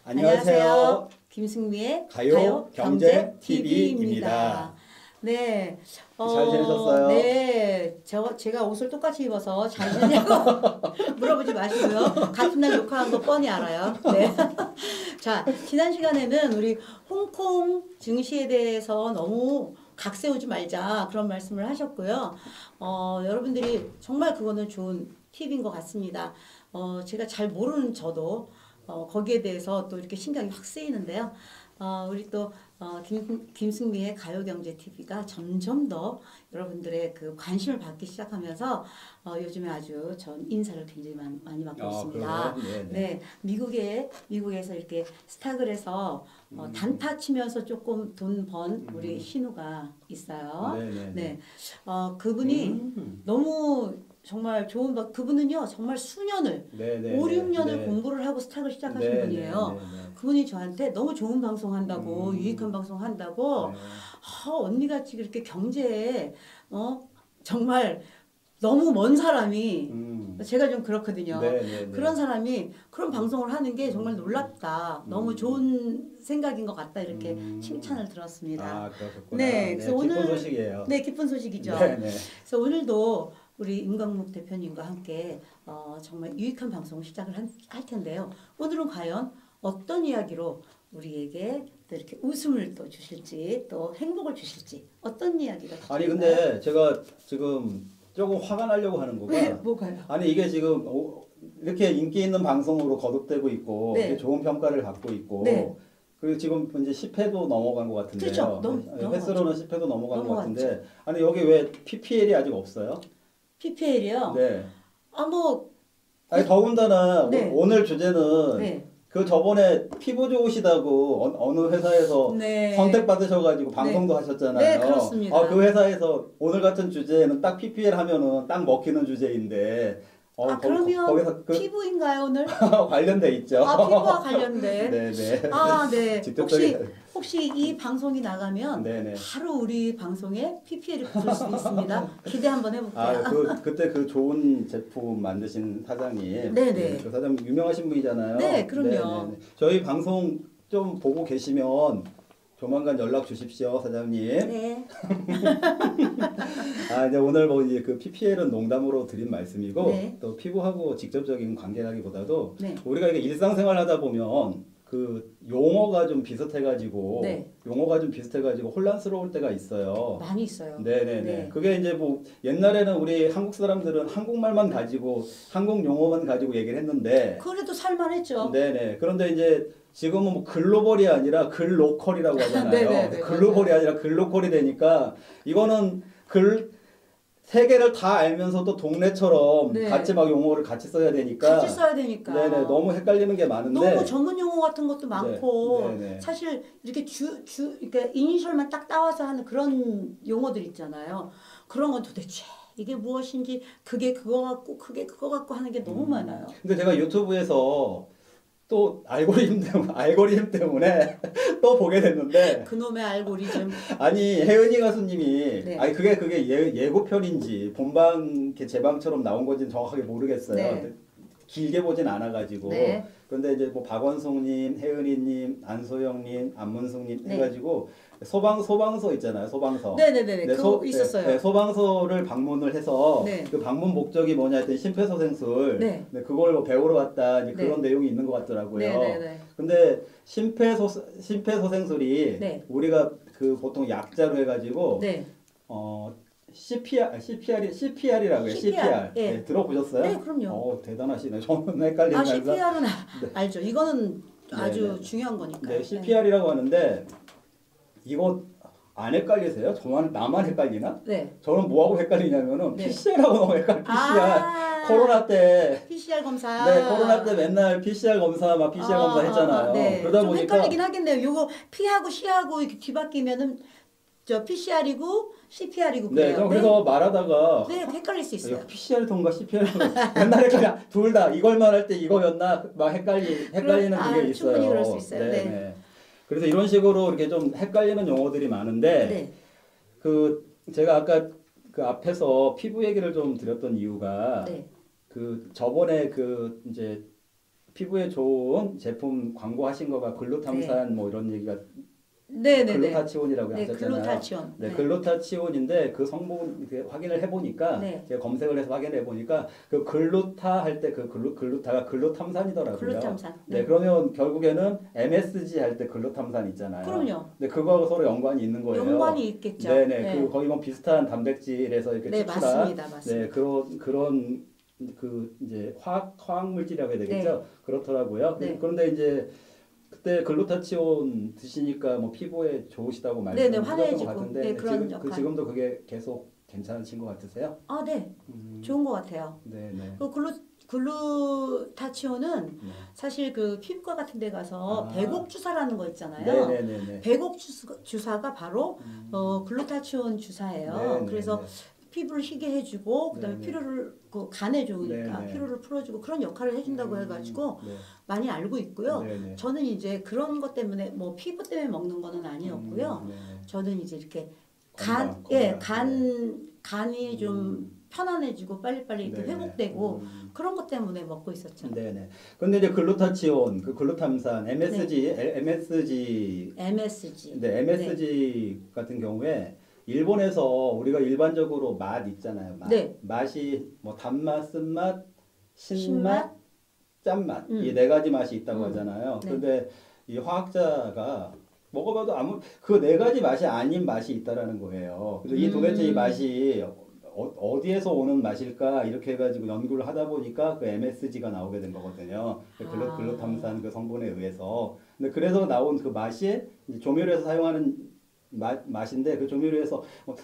안녕하세요. 김승미의 가요 경제 TV입니다. 네. 잘 지내셨어요? 네. 제가 옷을 똑같이 입어서 잘 지내냐고 물어보지 마시고요. 같은 날 녹화한 거 뻔히 알아요. 네. 자, 지난 시간에는 우리 홍콩 증시에 대해서 너무 각 세우지 말자 그런 말씀을 하셨고요. 여러분들이 정말 그거는 좋은 팁인 것 같습니다. 제가 잘 모르는 저도 거기에 대해서 또 이렇게 신경이 확 쓰이는데요. 우리 또 김승미의 가요경제 TV가 점점 더 여러분들의 그 관심을 받기 시작하면서 요즘에 아주 전 인사를 굉장히 많이 받고 있습니다. 네, 미국에서 이렇게 스탁을 해서 단타 치면서 조금 돈 번 우리 신우가 있어요. 네, 그분이 너무 정말 좋은 그분은요 정말 수년을 5, 6년을 공부를 하고 스탁을 시작하신 분이에요. 그분이 저한테 너무 좋은 방송 한다고 유익한 방송 한다고 언니가 지금 이렇게 경제에 정말 너무 먼 사람이 제가 좀 그렇거든요. 그런 사람이 그런 방송을 하는 게 정말 놀랍다. 너무 좋은 생각인 것 같다. 이렇게 칭찬을 들었습니다. 그렇구나. 네, 그래서 오늘 기쁜 소식이에요. 네, 기쁜 소식이죠. 그래서 오늘도 우리 임광묵 대표님과 함께 정말 유익한 방송을 시작을 할 텐데요. 오늘은 과연 어떤 이야기로 우리에게 또 이렇게 웃음을 또 주실지 또 행복을 주실지 어떤 이야기가 아니 근데 제가 지금 조금 화가 나려고 하는 거가 왜? 뭐가요? 아니 이게 지금 이렇게 인기 있는 방송으로 거듭되고 있고 이렇게 좋은 평가를 받고 있고 그리고 지금 이제 10회도 넘어간 것 같은데요. 그렇죠. 횟수로는 10회도 넘어간 것 같은데 아니 여기 왜 PPL이 아직 없어요? PPL이요? 네. 아니 더군다나 오늘 주제는 그 저번에 피부 좋으시다고 어느 회사에서 선택받으셔가지고 방송도 하셨잖아요. 네, 그렇습니다. 그 회사에서 오늘 같은 주제는 딱 PPL 하면은 딱 먹히는 주제인데. 그러면 거기서 피부인가요 오늘? 관련돼 있죠. 피부와 관련된. 네. 혹시 이 방송이 나가면 바로 우리 방송에 PPL이 붙을 수도 있습니다. 기대 한번 해볼게요. 그때 그 좋은 제품 만드신 사장님. 그 사장님 유명하신 분이잖아요. 네, 그럼요. 저희 방송 좀 보고 계시면 조만간 연락 주십시오, 사장님. 네. 이제 오늘 뭐 이제 그 PPL은 농담으로 드린 말씀이고 또 피부하고 직접적인 관계라기보다도 우리가 이게 일상생활 하다 보면 그 용어가 좀 비슷해가지고 혼란스러울 때가 있어요. 많이 있어요. 그게 이제 뭐 옛날에는 우리 한국 사람들은 한국말만 가지고 한국 용어만 가지고 얘기를 했는데 그래도 살만했죠. 그런데 이제 지금은 뭐 글로벌이 아니라 글로컬이라고 하잖아요. 글로벌이 아니라 글로컬이 되니까 이거는 세계를 다 알면서도 동네처럼 같이 막 용어를 같이 써야 되니까 너무 헷갈리는 게 많은데 너무 전문 용어 같은 것도 많고 사실 이렇게 그러니까 이니셜만 딱 따와서 하는 그런 용어들 있잖아요. 그런 건 도대체 이게 무엇인지 그게 그거 같고 하는 게 너무 많아요. 근데 제가 유튜브에서 또 알고리즘 때문에 또 보게 됐는데 그놈의 알고리즘. 아니 혜은이 가수님이 그게 예고편인지 본방 재방처럼 나온 건지는 정확하게 모르겠어요. 길게 보진 않아가지고 그런데 이제 뭐 박원송님, 혜은이님, 안소영님, 안문숙님 해가지고 소방서 있잖아요. 소방서. 그거 있었어요. 소방서를 방문을 해서 그 방문 목적이 뭐냐 했더니 심폐소생술. 그걸 뭐 배우러 왔다. 그런 내용이 있는 것 같더라고요. 근데 심폐소생술이 우리가 그 보통 약자로 해가지고 CPR이라고 해요. CPR. 들어보셨어요? 네, 그럼요. 대단하시네. 저는 헷갈리는 CPR은 알죠. 이거는 아주 중요한 거니까요. CPR이라고 하는데 이거 안 헷갈리세요? 나만 헷갈리나? 저는 뭐하고 헷갈리냐면은 PCR하고 너무 헷갈려. PCR. 코로나 때. PCR 검사. 코로나 때 맨날 PCR 검사 했잖아요. 그러다 좀 보니까 헷갈리긴 하겠네요. 요거 P하고 C하고 이렇게 뒤바뀌면은 저 PCR이고 CPR이고 그래요. 그래서 말하다가 헷갈릴 수 있어요. PCR 통과 CPR 맨날 헷갈려. 둘 다 이걸만 할 때 이거였나 막 헷갈리는 그게 있어요. 충분히 그럴 수 있어요. 그래서 이런 식으로 이렇게 좀 헷갈리는 용어들이 많은데 제가 아까 그 앞에서 피부 얘기를 좀 드렸던 이유가 그 저번에 그 이제 피부에 좋은 제품 광고하신 거가 글루탐산 네. 뭐 이런 얘기가 네네네. 글루타치온이라고 네, 하셨잖아요. 글루타치온. 네, 네. 글루타치온인데 그 성분 확인을 해보니까 네. 제가 검색을 해서 확인해 보니까 그 글루타 할 때 그 글루타가 글루탐산이더라고요. 글루탐산. 네, 그러면 결국에는 MSG 할 때 글루탐산 있잖아요. 그럼요. 네, 그거하고 서로 연관이 있는 거예요. 연관이 있겠죠. 네네. 네. 그 거의 뭐 비슷한 단백질에서 이렇게 네, 추출한 맞습니다. 맞습니다. 네, 그런 그 이제 화학 물질이라고 해야 되겠죠. 네. 그렇더라고요. 네. 그런데 이제 그때 글루타치온 드시니까 뭐 피부에 좋으시다고 네네, 말씀하셨던 환해지고. 것 같은데 네, 그런 역할. 지금도 그게 계속 괜찮으신 것 같으세요? 아, 네. 좋은 것 같아요. 네네. 그 글루타치온은 사실 그 피부과 같은 데 가서 배곡 주사라는 거 있잖아요. 네네네. 배곡 주사가 바로 글루타치온 주사예요. 네네네. 그래서 피부를 희게 해주고 그다음에 네네. 피로를 그 간에 좋으니까 네네. 피로를 풀어주고 그런 역할을 해준다고 해가지고 네. 많이 알고 있고요. 네네. 저는 이제 그런 것 때문에 뭐 피부 때문에 먹는 거는 아니었고요. 네네. 저는 이제 이렇게 건강. 간이 좀 편안해지고 빨리빨리 이렇게 네네. 회복되고 그런 것 때문에 먹고 있었죠. 네네. 근데 이제 글루타치온, 그 글루탐산, MSG, MSG. 네, MSG 같은 경우에 일본에서 우리가 일반적으로 맛 있잖아요. 맛. 네. 맛이 뭐 단맛, 쓴맛, 신맛, 신맛? 짠맛 이 네 가지 맛이 있다고 하잖아요. 네. 그런데 이 화학자가 먹어봐도 그 네 가지 맛이 아닌 맛이 있다라는 거예요. 그래서 이 도대체 이 맛이 어디에서 오는 맛일까 이렇게 해가지고 연구를 하다 보니까 그 MSG가 나오게 된 거거든요. 글루탐산 그 성분에 의해서. 근데 그래서 나온 그 맛이 이제 조미료에서 사용하는 맛인데 그 조미료에서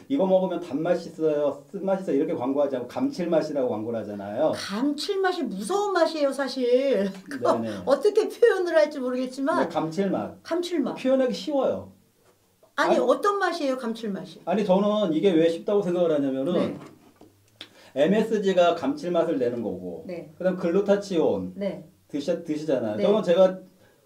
이거 먹으면 단맛이 있어요, 쓴맛이 있어요 이렇게 광고하지 않고 감칠맛이라고 광고를 하잖아요. 감칠맛이 무서운 맛이에요, 사실. 네네. 어떻게 표현을 할지 모르겠지만 네, 감칠맛. 감칠맛. 표현하기 쉬워요. 아니 어떤 맛이에요, 감칠맛이? 아니 저는 이게 왜 쉽다고 생각을 하냐면은 네. MSG가 감칠맛을 내는 거고 네. 그다음 글루타치온 네. 드시잖아요. 네. 저는 제가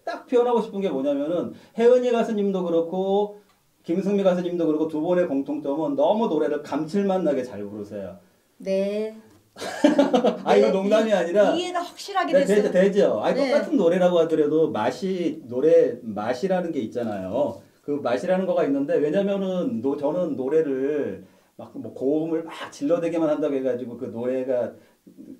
딱 표현하고 싶은 게 뭐냐면은 혜은이 가수님도 그렇고 김승미 가수님도 그렇고 두 분의 공통점은 너무 노래를 감칠맛 나게 잘 부르세요. 네. 아 이거 농담이 아니라 이해가 확실하게 네, 됐어요. 되죠. 아니 네. 똑같은 노래라고 하더라도 노래 맛이라는 게 있잖아요. 그 맛이라는 거가 있는데 왜냐면은 저는 노래를 막 뭐 고음을 막 질러대기만 한다고 해가지고 그 노래가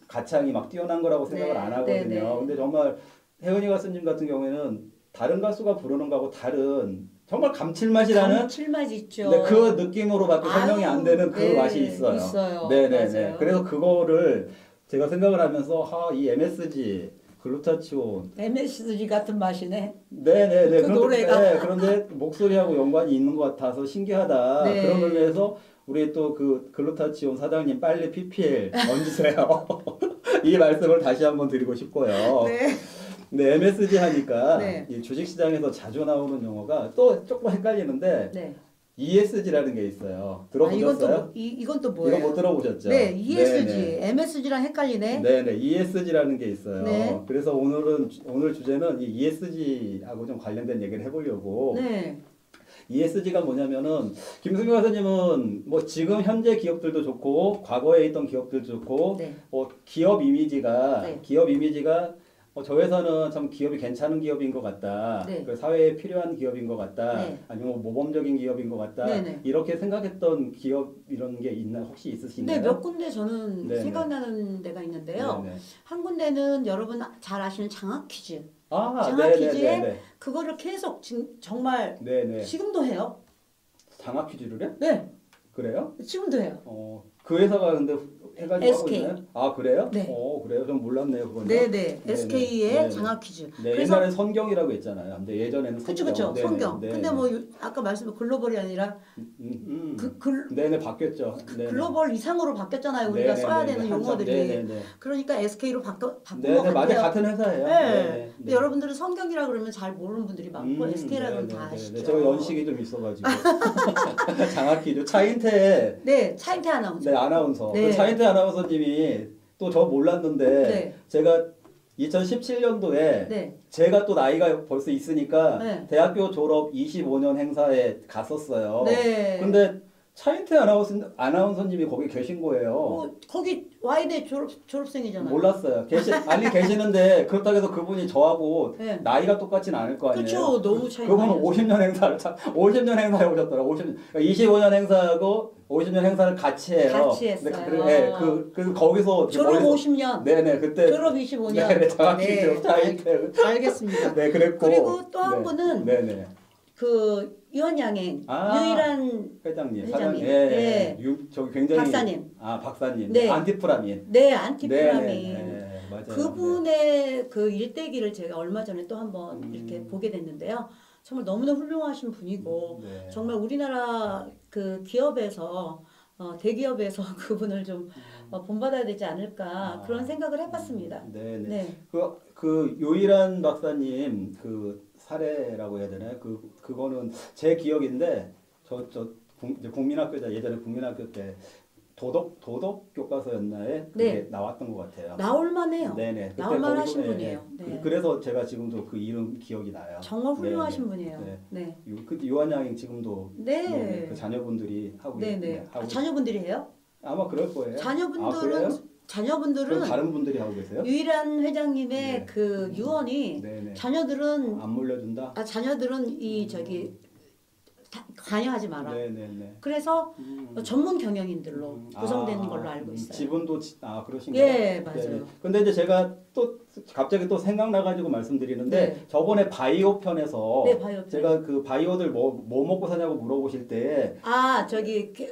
가창이 막 뛰어난 거라고 생각을 안 하거든요. 근데 정말 혜은이 가수님 같은 경우에는 다른 가수가 부르는 거하고 다른 정말 감칠맛이라는 감칠맛 있죠. 네, 그 느낌으로밖에 설명이 안 되는 그 네, 맛이 있어요. 네네네. 맞아요. 그래서 그거를 제가 생각을 하면서 이 MSG 글루타치온 MSG 같은 맛이네. 네네네. 그 노래가. 네, 그런데 목소리하고 연관이 있는 것 같아서 신기하다. 네. 그런 의미에서 우리 또 그 글루타치온 사장님 빨리 PPL 얹으세요. 이 말씀을 다시 한번 드리고 싶고요. 네. 네, MSG 하니까 네. 이 주식시장에서 자주 나오는 용어가 또 조금 헷갈리는데 네. ESG라는 게 있어요. 들어보셨어요? 이건 또 뭐예요? 이거 못 들어보셨죠? 네, ESG. 네네. MSG랑 헷갈리네. 네네, ESG라는 게 있어요. 네. 그래서 오늘 주제는 이 ESG하고 좀 관련된 얘기를 해보려고. 네. ESG가 뭐냐면은 김승규 가수님은 뭐 지금 현재 기업들도 좋고 과거에 있던 기업들도 좋고 네. 기업 이미지가 네. 저 회사는 참 기업이 괜찮은 기업인 것 같다. 네. 그 사회에 필요한 기업인 것 같다. 네. 아니면 모범적인 기업인 것 같다. 네네. 이렇게 생각했던 기업 이런 게 혹시 있으신가요? 네, 몇 군데 저는 네네. 생각나는 데가 있는데요. 네네. 한 군데는 여러분 잘 아시는 장학 퀴즈. 아, 장학 퀴즈에 네네네. 그거를 계속 정말 네네. 지금도 해요. 장학 퀴즈를 해? 네, 그래요? 지금도 해요. 그 회사가 근데 해가지고 SK. 하고 있나요? 아 그래요? 네. 그래요? 좀 몰랐네요 그거는. 네네. SK의 네네. 장학 퀴즈. 네, 그래서 옛날에 선경이라고 했잖아요. 근데 예전에는 그쵸 선경. 네네. 성경. 네네. 근데 뭐 아까 말씀드린 글로벌이 아니라 네네 바뀌었죠. 네네. 글로벌 이상으로 바뀌었잖아요. 우리가 네네네. 써야 되는 한참, 용어들이. 네네네. 그러니까 SK로 바꾼 것 네네 같아요. 맞아요. 같은 회사예요. 네. 네네. 근데 여러분들은 성경이라 그러면 잘 모르는 분들이 많고 SK라 그러면 다 아시죠. 제가 연식이 좀 있어가지고 장학기죠. 차인태. 네, 차인태 아나운서. 네 아나운서. 네. 그 차인태 아나운서님이 또 저 몰랐는데 네. 제가 2017년도에 네. 제가 또 나이가 벌써 있으니까 네. 대학교 졸업 25년 행사에 갔었어요. 네. 근데 차인태 아나운서님이 거기 계신 거예요. 거기 와이대 졸업생이잖아요. 몰랐어요. 계시는데 그렇다고 해서 그분이 저하고 네. 나이가 똑같진 않을 거 아니에요. 그렇죠. 너무 차이. 그분은 50년 행사를 50년 행사에 오셨더라고요. 50년, 그러니까 25년 행사하고 50년 행사를 같이 해요. 같이 했어요. 네, 그 거기서 졸업 50년. 네네 그때 졸업 25년. 네네 정확히 네. 알겠습니다. 네 그랬고 그리고 또 한 네. 분은 네네. 그 유한양행 유일한 회장님. 네. 저기 굉장히 박사님. 박사님. 네. 안티프라민. 네, 안티프라민. 네, 맞아요. 그분의 그 일대기를 제가 얼마 전에 또 한번 이렇게 보게 됐는데요. 정말 너무나 훌륭하신 분이고 네. 정말 우리나라 그 기업에서 대기업에서 그분을 좀 본받아야 되지 않을까 그런 생각을 해봤습니다. 네네. 네. 그 요일한 박사님 그 사례라고 해야 되나요? 그거는 제 기억인데 예전에 국민학교 때 도덕 교과서였나에 그게 네. 나왔던 것 같아요. 나올만해요. 네네. 나올만하신 분이에요. 네. 그래서 제가 지금도 그 이름 기억이 나요. 정말 훌륭하신 네네. 분이에요. 네. 유한양행 지금도 네. 그 자녀분들이 하고 네네. 자녀분들이 해요? 아마 그럴 거예요. 자녀분들은 그럼 다른 분들이 하고 계세요? 유일한 회장님의 네. 그 유언이 네네. 자녀들은 안 물려준다. 자녀들은 이 관여하지 마라. 네네네. 그래서 전문 경영인들로 구성된 걸로 알고 있어요. 지분도 그러신가요? 예, 맞아요. 네네. 근데 이제 제가 또 갑자기 또 생각나가지고 말씀드리는데 네. 저번에 바이오 편에서 네, 바이오 편. 제가 그 바이오들 뭐 먹고 사냐고 물어보실 때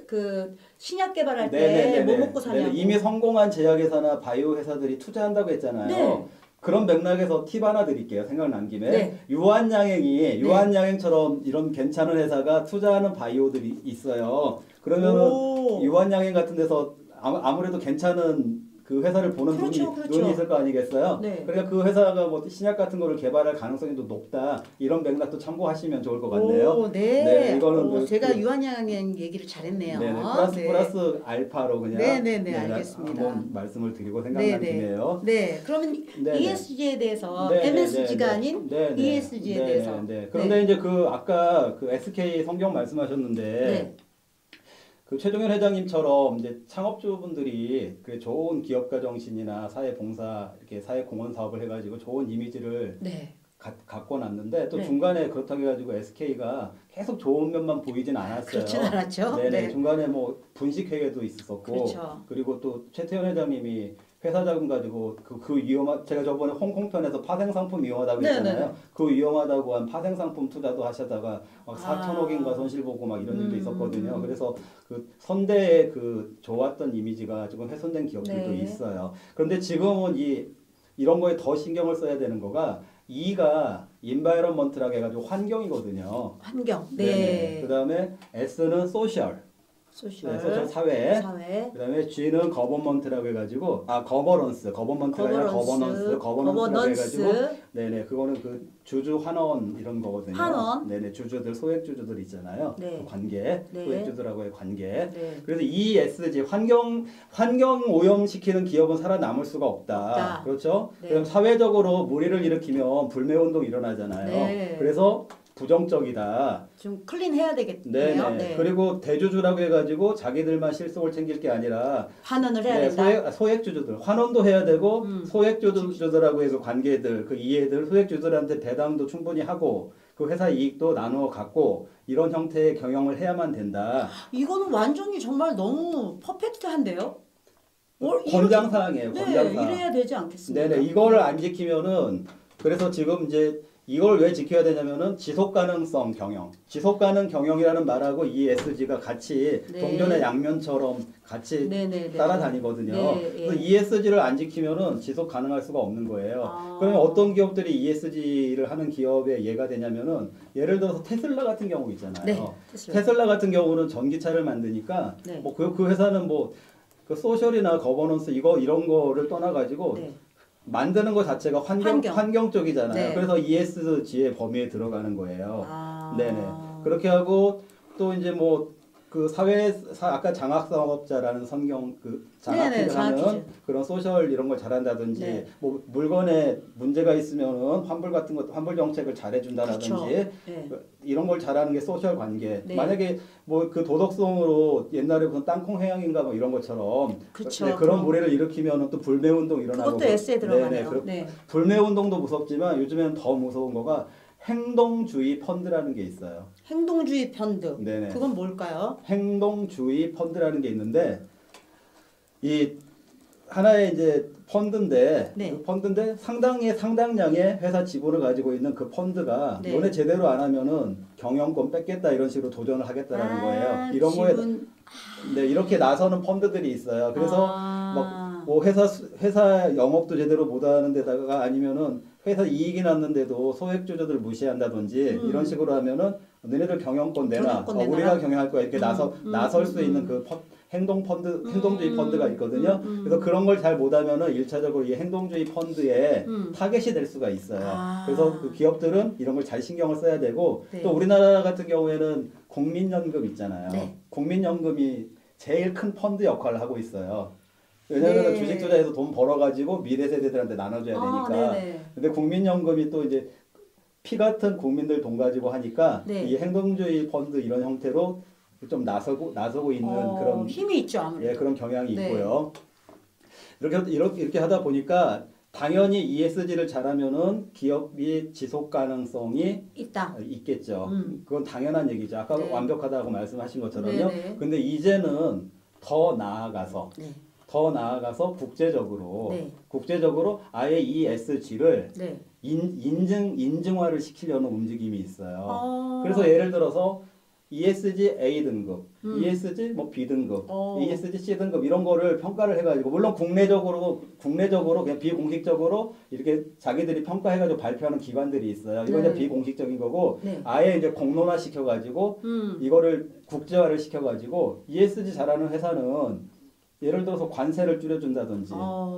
그 신약 개발할 때 뭐 먹고 사냐고. 네네. 이미 성공한 제약회사나 바이오 회사들이 투자한다고 했잖아요. 네. 그런 맥락에서 팁 하나 드릴게요. 생각난 김에. 네. 유한양행처럼 이런 괜찮은 회사가 투자하는 바이오들이 있어요. 그러면은 유한양행 같은 데서 아무래도 괜찮은 그 회사를 보는 그렇죠. 눈이 있을 거 아니겠어요? 네. 그러니까 그 회사가 뭐 신약 같은 거를 개발할 가능성이 더 높다. 이런 맥락도 참고하시면 좋을 것 같네요. 네. 이거는 제가 유한양행 얘기를 잘했네요. 네네. 플러스 알파로 그냥 네네네. 알겠습니다. 한번 말씀을 드리고 생각난 김에요. 네. 그러면 ESG에 대해서 MSG가 아닌 ESG에 대해서. 그런데 이제 아까 SK 성경 말씀하셨는데 그 최종현 회장님처럼 이제 창업주분들이 그 좋은 기업가 정신이나 사회 봉사 이렇게 사회 공헌 사업을 해가지고 좋은 이미지를 갖고 놨는데 또 중간에 그렇다고 해가지고 SK가 계속 좋은 면만 보이진 않았어요. 그렇진 않았죠. 네네. 중간에 뭐 분식회계도 있었고 그렇죠. 그리고 또 최태원 회장님이 회사 자금 가지고 제가 저번에 홍콩 편에서 파생상품 위험하다고 했잖아요. 그 위험하다고 한 파생상품 투자도 하시다가 막 4천억인가 손실 보고 막 이런 일도 있었거든요. 그래서 그 선대의 그 좋았던 이미지가 지금 훼손된 기업들도 있어요. 그런데 지금은 이런 거에 더 신경을 써야 되는 거가 E가 인바이러먼트라고 해가지고 환경이거든요. 환경. 그다음에 S는 소셜 사회. 그다음에 G는 거버먼트라고 해가지고 거버넌스가 아니라 거버넌스라고 해가지고 그거는 그 주주 환원 이런 거거든요. 주주들 소액 주주들 있잖아요. 그 관계 소액 주주라고의 관계. 그래서 ESG 환경 오염시키는 기업은 살아남을 수가 없다. 그렇죠? 그럼 사회적으로 물의를 일으키면 불매 운동이 일어나잖아요. 그래서 부정적이다. 좀 클린해야 되겠네요. 그리고 대주주라고 해가지고 자기들만 실속을 챙길 게 아니라 환원을 해야 된다. 소액주주들 환원도 해야 되고 소액주주들하고 해서 관계들 그 이해들 소액주주들한테 배당도 충분히 하고 그 회사 이익도 나누어 갖고 이런 형태의 경영을 해야만 된다. 이거는 완전히 정말 너무 퍼펙트한데요. 권장사항이에요. 권장사항. 이래야 되지 않겠습니까? 이거를 안 지키면은 그래서 지금 이제 이걸 왜 지켜야 되냐면은 지속가능성 경영이라는 말하고 ESG가 같이 동전의 양면처럼 같이 따라다니거든요. 그래서 ESG를 안 지키면은 지속 가능할 수가 없는 거예요. 그러면 어떤 기업들이 ESG를 하는 기업의 예가 되냐면은 예를 들어서 테슬라 같은 경우 있잖아요. 테슬라 같은 경우는 전기차를 만드니까 뭐 그 회사는 뭐 그 소셜이나 거버넌스 이런 거를 떠나가지고 만드는 것 자체가 환경 쪽이잖아요. 그래서 ESG의 범위에 들어가는 거예요. 그렇게 하고 또 이제 뭐 그 아까 장학사업자라는 성경 그 장학회를 하는 그런 소셜 이런 걸 잘한다든지 네. 뭐 물건에 문제가 있으면은 환불 같은 것 환불 정책을 잘해준다라든지 네. 이런 걸 잘하는 게 소셜 관계. 네. 만약에 뭐 그 도덕성으로 옛날에 무슨 땅콩 해양인가 뭐 이런 것처럼 그렇죠. 그런 모래를 일으키면은 또 불매운동 일어나고 그것도 S에 들어가네요. 네. 불매운동도 무섭지만 요즘에는 더 무서운 거가 행동주의 펀드라는 게 있어요. 행동주의 펀드. 네네. 그건 뭘까요? 행동주의 펀드라는 게 있는데 이 하나의 이제 펀드인데 네. 그 펀드인데 상당량의 회사 지분을 가지고 있는 그 펀드가 네. 너네 제대로 안 하면은 경영권 뺏겠다 이런 식으로 도전을 하겠다라는 거예요. 이런 거에 네, 이렇게 나서는 펀드들이 있어요. 그래서 막 뭐 회사 영업도 제대로 못 하는 데다가 아니면은 회사 이익이 났는데도 소액주주들 무시한다든지 이런 식으로 하면은 너네들 경영권 내놔. 우리가 경영할 거야. 이렇게 나설 수 있는 그 행동주의 펀드가 있거든요. 그래서 그런 걸 잘 못하면은 1차적으로 이 행동주의 펀드에 타겟이 될 수가 있어요. 그래서 그 기업들은 이런 걸 잘 신경을 써야 되고 네. 또 우리나라 같은 경우에는 국민연금 있잖아요. 네. 국민연금이 제일 큰 펀드 역할을 하고 있어요. 왜냐하면 네. 주식 투자해서 돈 벌어가지고 미래 세대들한테 나눠줘야 되니까. 근데 국민연금이 또 이제 피 같은 국민들 돈 가지고 하니까 네. 이 행동주의 펀드 이런 형태로 좀 나서고 있는 그런 힘이 있죠 아무래도. 예, 그런 경향이 네. 있고요. 이렇게 하다 보니까 당연히 ESG를 잘하면은 기업이 지속 가능성이 있겠죠. 그건 당연한 얘기죠. 아까 네. 완벽하다고 말씀하신 것처럼요. 네네. 근데 이제는 더 나아가서 국제적으로 아예 ESG를 네. 인증화를 시키려는 움직임이 있어요. 그래서 예를 들어서 ESG A 등급, ESG 뭐 B 등급, ESG C 등급 이런 거를 평가를 해가지고 물론 국내적으로 그냥 비공식적으로 이렇게 자기들이 평가해가지고 발표하는 기관들이 있어요. 이건 이제 비공식적인 거고 아예 이제 공론화 시켜가지고 이거를 국제화를 시켜가지고 ESG 잘하는 회사는 예를 들어서 관세를 줄여준다든지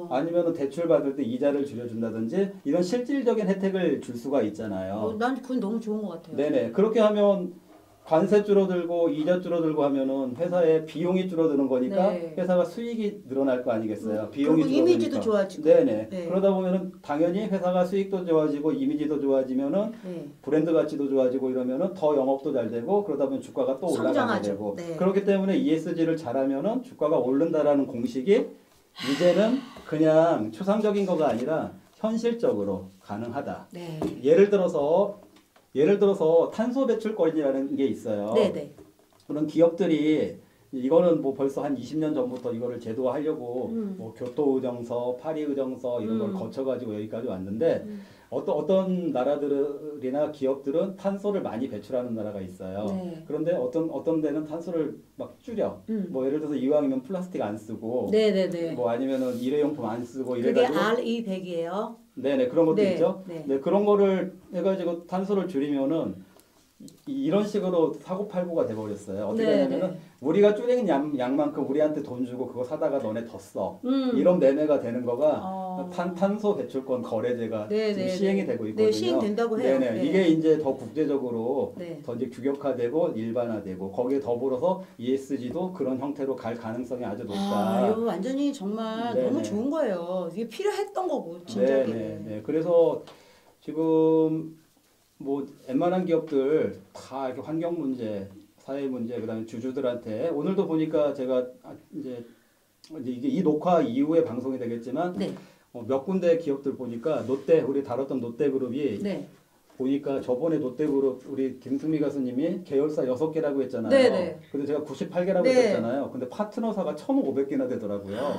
아니면 대출 받을 때 이자를 줄여준다든지 이런 실질적인 혜택을 줄 수가 있잖아요. 난 그건 너무 좋은 것 같아요. 네네. 그렇게 하면 관세 줄어들고 이자 줄어들고 하면은 회사의 비용이 줄어드는 거니까 회사가 수익이 늘어날 거 아니겠어요. 비용이 그리고 이미지도 좋아지고. 네네. 그러다 보면은 당연히 회사가 수익도 좋아지고 이미지도 좋아지면은 브랜드 가치도 좋아지고 이러면은 더 영업도 잘 되고 그러다 보면 주가가 또 올라가게 되고 그렇기 때문에 ESG를 잘하면은 주가가 오른다라는 공식이 이제는 그냥 추상적인 거가 아니라 현실적으로 가능하다. 예를 들어서 탄소 배출권이라는 게 있어요. 그런 기업들이 이거는 뭐 벌써 한 20년 전부터 이거를 제도화하려고 뭐 교토의정서, 파리의정서 이런 걸 거쳐가지고 여기까지 왔는데 어떤 나라들이나 기업들은 탄소를 많이 배출하는 나라가 있어요. 그런데 어떤 데는 탄소를 막 줄여. 뭐 예를 들어서 이왕이면 플라스틱 안 쓰고, 뭐 아니면은 일회용품 안 쓰고 이래가지고. 그게 RE100이에요. 네네 그런 것도 있죠. 네 그런 거를 해가지고 탄소를 줄이면은 이런 식으로 사고팔고가 돼버렸어요. 어떻게 하냐면은 우리가 줄인 양만큼 우리한테 돈 주고 그거 사다가 너네 더 써. 이런 매매가 되는 거가 탄소 배출권 거래제가 지금 시행이 되고 있거든요. 시행된다고 해요. 이게 이제 더 국제적으로 더 이제 규격화되고 일반화되고 거기에 더불어서 ESG도 그런 형태로 갈 가능성이 아주 높다. 이거 완전히 정말 너무 좋은 거예요. 이게 필요했던 거고 진작에. 그래서 지금 뭐 웬만한 기업들 다 이렇게 환경 문제, 사회 문제, 그다음에 주주들한테 오늘도 보니까 제가 이제 이게 이 녹화 이후에 방송이 되겠지만 몇 군데 기업들 보니까 우리 다뤘던 롯데그룹이 보니까 저번에 롯데그룹 우리 김승미 가수님이 계열사 6개라고 했잖아요. 근데 제가 98개라고 했잖아요. 근데 파트너사가 1,500개나 되더라고요.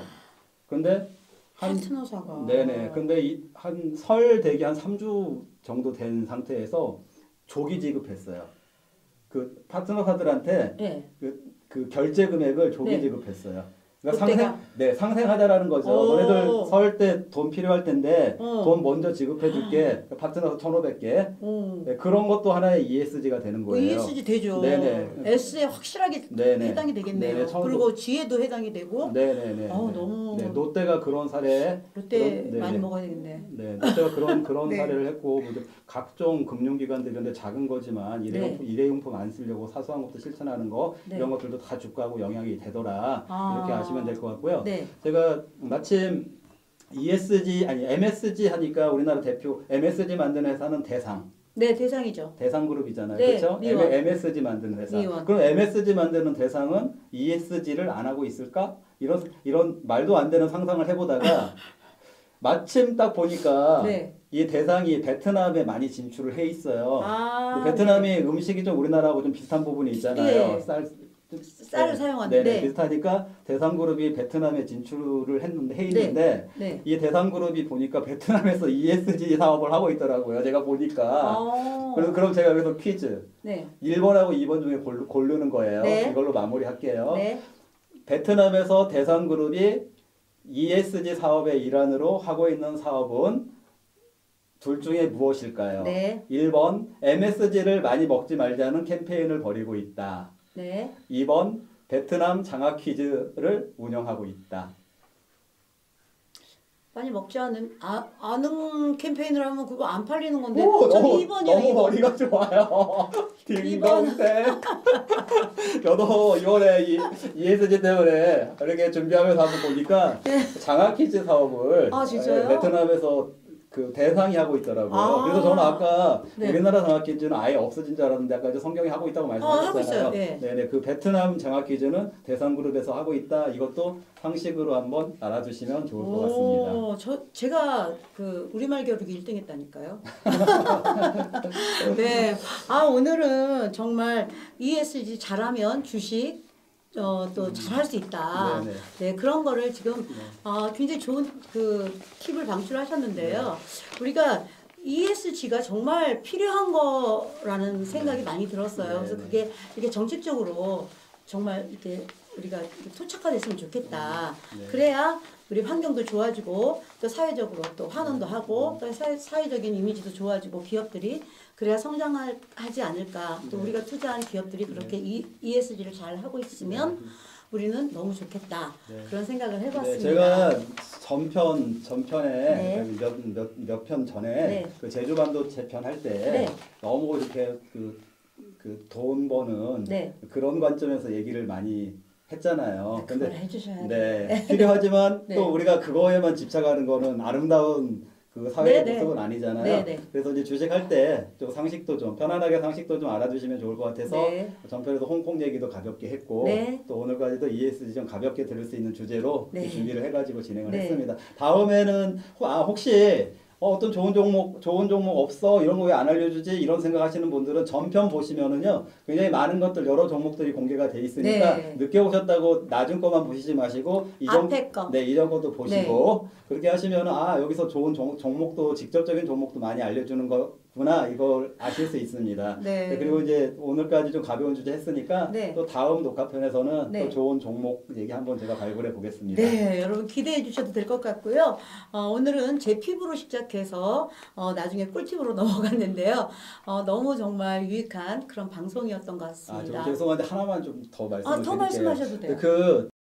근데 파트너사가 근데 한 설 되기 한 3주 정도 된 상태에서 조기 지급했어요. 그 파트너사들한테 그 결제 금액을 조기 지급했어요. 그러니까 상생하자라는 거죠. 너네들 설 때 돈 필요할 텐데 돈 먼저 지급해 줄게. 파트너 1,500개. 네, 그런 것도 하나의 ESG가 되는 거예요. ESG 되죠. 네네. S에 확실하게 네네. 해당이 되겠네요. 네네. 그리고 G에도 해당이 되고. 네네네. 너무. 네, 롯데가 그런 사례. 롯데 많이 먹어야 되겠네. 네, 롯데가 그런 네. 사례를 했고 각종 금융기관들 이런데 작은 거지만 일회용품 안 쓰려고 사소한 것도 실천하는 거 이런 것들도 다 주가하고 영향이 되더라. 이렇게 아시면 될 것 같고요. 네. 제가 마침 ESG 아니 MSG 하니까 우리나라 대표 MSG 만드는 회사는 대상. 네, 대상이죠. 대상그룹이잖아요. 네, 그렇죠? MSG 만드는 회사. 미원. 그럼 MSG 만드는 대상은 ESG를 안 하고 있을까? 이런 말도 안 되는 상상을 해보다가 마침 딱 보니까 네. 이 대상이 베트남에 많이 진출을 해 있어요. 베트남이 네. 음식이 좀 우리나라하고 좀 비슷한 부분이 있잖아요. 네. 쌀을 사용하는데 네, 비슷하니까 대상그룹이 베트남에 진출을 해 있는데 네. 이 대상그룹이 보니까 베트남에서 ESG 사업을 하고 있더라고요. 제가 보니까. 그래서 그럼 제가 여기서 퀴즈. 네. 1번하고 2번 중에 고르는 거예요. 네. 이걸로 마무리할게요. 네. 베트남에서 대상그룹이 ESG 사업의 일환으로 하고 있는 사업은 둘 중에 무엇일까요? 네. 1번 MSG를 많이 먹지 말자는 캠페인을 벌이고 있다. 네. 2번 베트남 장학 퀴즈를 운영하고 있다. 많이 먹지 않은 캠페인을 하면 그거 안 팔리는 건데. 전 2번이요. 너무 2번. 머리가 좋아요. 딩동댕. 저도 이번에 ESG 때문에 이렇게 준비하면서 한번 보니까 네. 장학 퀴즈 사업을 진짜요? 베트남에서 그 대상이 하고 있더라고요. 그래서 저는 아까 네. 우리나라 장학 퀴즈는 아예 없어진 줄 알았는데 아까 이제 성경이 하고 있다고 말씀하셨잖아요. 네. 네네. 그 베트남 장학 퀴즈는 대상그룹에서 하고 있다. 이것도 상식으로 한번 알아주시면 좋을 것 같습니다. 제가 그 우리말 겨루기 1등 했다니까요. 네. 오늘은 정말 ESG 잘하면 주식 또 잘할 수 있다. 네네. 네, 그런 거를 지금 굉장히 좋은 그 팁을 방출하셨는데요. 네. 우리가 ESG가 정말 필요한 거라는 생각이 많이 들었어요. 네네. 그래서 그게 이렇게 정책적으로 정말 이렇게 우리가 토착화됐으면 좋겠다. 네. 그래야 우리 환경도 좋아지고 또 사회적으로 또 환원도 하고 또 사회적인 이미지도 좋아지고 기업들이 그래야 성장하지 않을까. 또 우리가 투자한 기업들이 그렇게 ESG를 잘 하고 있으면 우리는 너무 좋겠다. 네. 그런 생각을 해봤습니다. 네, 제가 전편에 몇 편 전에 그 제주 반도체 편 할 때 너무 이렇게 그 돈 버는 그런 관점에서 얘기를 많이 했잖아요. 근데 해주셔야 돼. 필요하지만 또 우리가 그거에만 집착하는 거는 아름다운 그 사회의 모습은 아니잖아요. 그래서 이제 주식할 때 좀 상식도 좀 편안하게 상식도 좀 알아두시면 좋을 것 같아서 전편에도 홍콩 얘기도 가볍게 했고 또 오늘까지도 ESG 좀 가볍게 들을 수 있는 주제로 준비를 해가지고 진행을 했습니다. 다음에는 혹시 어떤 좋은 종목 없어? 이런 거 왜 안 알려주지? 이런 생각하시는 분들은 전편 보시면은요 굉장히 많은 것들 여러 종목들이 공개가 돼 있으니까 늦게 오셨다고 낮은 거만 보시지 마시고 앞에 거. 이전 것도 보시고 그렇게 하시면은 여기서 좋은 종목도 직접적인 종목도 많이 알려주는 거구나 이걸 아실 수 있습니다. 그리고 이제 오늘까지 좀 가벼운 주제 했으니까 또 다음 녹화편에서는 또 좋은 종목 얘기 한번 제가 발굴해 보겠습니다. 네, 여러분 기대해 주셔도 될 것 같고요. 오늘은 제 피부로 시작해서 나중에 꿀팁으로 넘어갔는데요. 너무 정말 유익한 그런 방송이었던 것 같습니다. 좀 죄송한데 하나만 좀 더 말씀을 드릴게요. 더 말씀하셔도 돼요.